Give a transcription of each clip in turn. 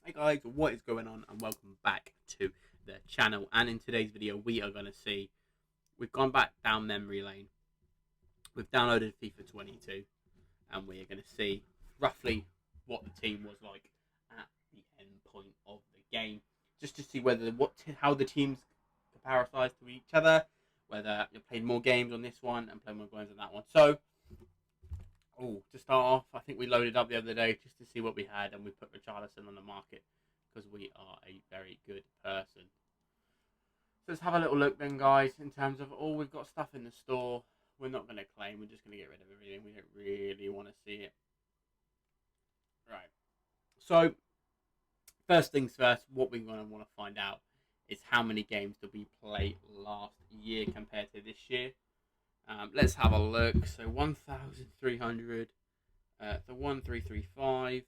Hey guys, what is going on, and welcome back to the channel. And in today's video we are going to see, we've gone back down memory lane, we've downloaded FIFA 22, and we're going to see roughly what the team was like at the end point of the game, just to see whether how the teams comparisize to each other, whether you played more games on this one and played more games on that one. So to start off, I think we loaded up the other day just to see what we had, and we put Richarlison on the market because we are a very good person. So let's have a little look then, guys, in terms of, we've got stuff in the store. We're not going to claim, we're just going to get rid of everything. We don't really want to see it. Right. So, first things first, what we're going to want to find out is how many games did we play last year compared to this year. Let's have a look. So 1,300, the 1,335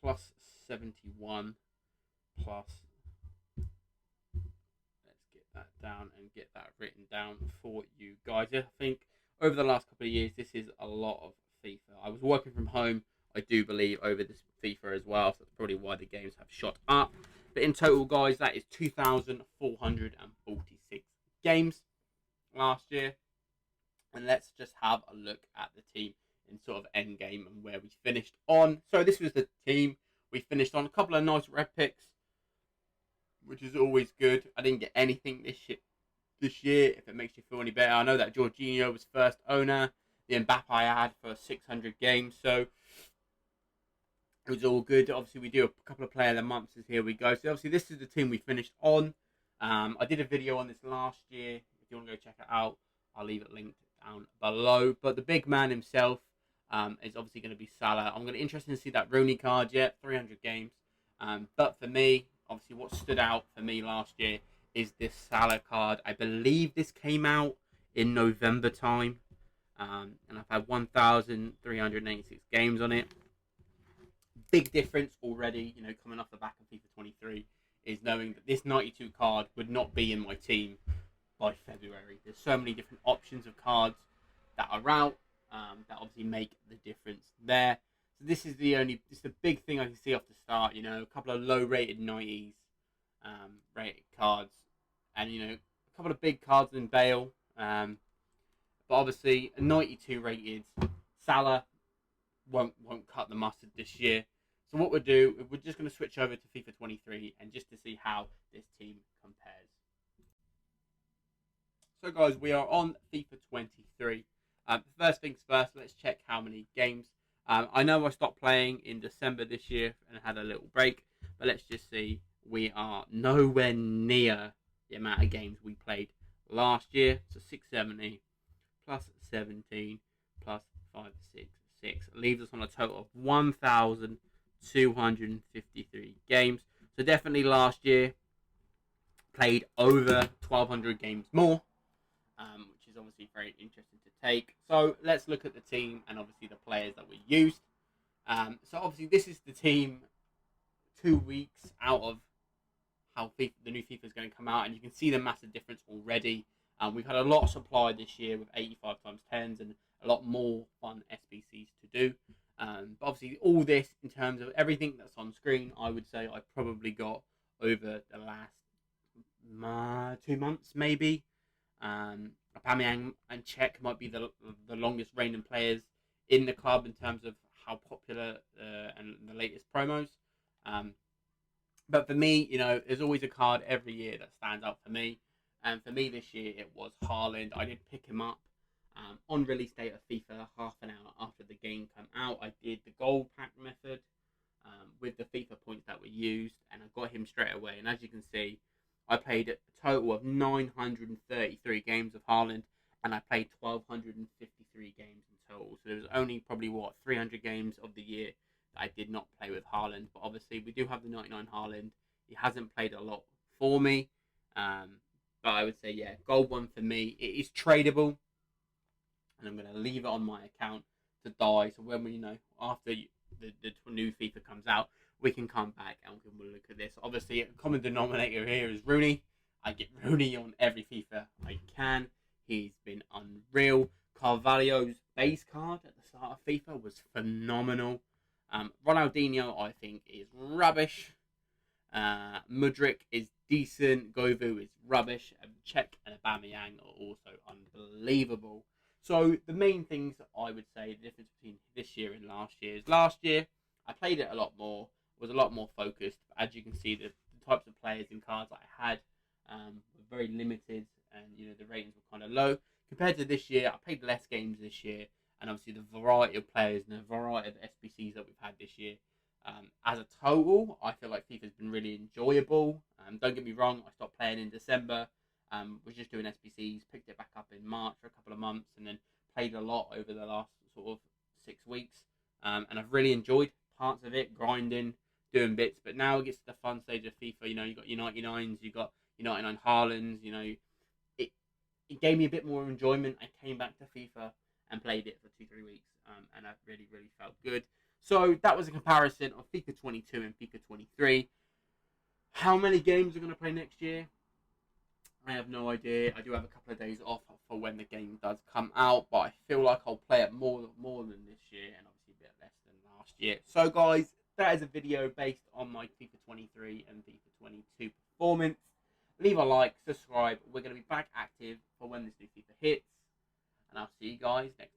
plus 71 plus. Let's get that down and get that written down for you guys. I think over the last couple of years, this is a lot of FIFA. I was working from home, I do believe, over this FIFA as well. So that's probably why the games have shot up. But in total, guys, that is 2,446 games last year. And let's just have a look at the team in sort of end game and where we finished on. So this was the team we finished on. A couple of nice red picks, which is always good. I didn't get anything this year, if it makes you feel any better. I know that Jorginho was first owner. The Mbappe I had for 600 games. So it was all good. Obviously, we do a couple of player of the months. Here we go. So obviously, this is the team we finished on. I did a video on this last year. If you want to go check it out, I'll leave it linked down below. But the big man himself is obviously going to be Salah. I'm going to be interested to see that Rooney card yet, 300 games. But for me, obviously what stood out for me last year is this Salah card. I believe this came out in November time. And I've had 1,386 games on it. Big difference already, coming off the back of FIFA 23, is knowing that this 92 card would not be in my team by February. There's so many different options of cards that are out that obviously make the difference there. So this is the big thing I can see off the start. A couple of low rated 90s rated cards, and a couple of big cards in Bale. But obviously a 92 rated Salah won't cut the mustard this year. So what we'll do, we're just going to switch over to FIFA 23 and just to see how this team compares. So guys, we are on FIFA 23. First things first, let's check how many games. I know I stopped playing in December this year and had a little break, but let's just see. We are nowhere near the amount of games we played last year. So 670 plus 17 plus 566 leaves us on a total of 1,253 games. So definitely last year played over 1,200 games more. Which is obviously very interesting to take. So let's look at the team and obviously the players that we used. So obviously this is the team 2 weeks out of how the new FIFA is going to come out, and you can see the massive difference already. We've had a lot of supply this year with 85 times 10s and a lot more fun SBCs to do. But obviously all this, in terms of everything that's on screen, I would say I probably got over the last 2 months maybe. Aubameyang and Czech might be the longest reigning players in the club in terms of how popular and the latest promos. But for me, there's always a card every year that stands out for me. And for me this year, it was Haaland. I did pick him up on release date of FIFA half an hour after the game came out. I did the gold pack method with the FIFA points that were used, and I got him straight away. And as you can see, I played a total of 933 games of Haaland, and I played 1,253 games in total. So there was only probably, 300 games of the year that I did not play with Haaland. But obviously, we do have the 99 Haaland. He hasn't played a lot for me. But I would say, yeah, gold one for me. It is tradable, and I'm going to leave it on my account to die. So when we, after the new FIFA comes out, we can come back and we'll look at this. Obviously, a common denominator here is Rooney. I get Rooney on every FIFA I can. He's been unreal. Carvalho's base card at the start of FIFA was phenomenal. Ronaldinho, I think, is rubbish. Mudryk is decent. Govu is rubbish. And Cech and Aubameyang are also unbelievable. So the main things that I would say the difference between this year and last year is last year I played it a lot more, was a lot more focused. As you can see, the types of players and cards that I had were very limited, and the ratings were kind of low compared to this year. I played less games this year, and obviously the variety of players and the variety of SBCs that we've had this year. As a total, I feel like FIFA's been really enjoyable. Don't get me wrong, I stopped playing in December. Was just doing SBCs, picked it back up in March for a couple of months, and then played a lot over the last sort of 6 weeks. And I've really enjoyed parts of it, grinding, doing bits. But now it gets to the fun stage of FIFA. You got your 99s, you got your 99 Haalands. It gave me a bit more enjoyment. I came back to FIFA and played it for 2-3 weeks, and I really, really felt good. So that was a comparison of FIFA 22 and FIFA 23. How many games are going to play next year? I have no idea. I do have a couple of days off for when the game does come out, but I feel like I'll play it more than this year, and obviously a bit less than last year. So guys, that is a video based on my FIFA 23 and FIFA 22 performance. Leave a like, subscribe. We're going to be back active for when this new FIFA hits, and I'll see you guys next time.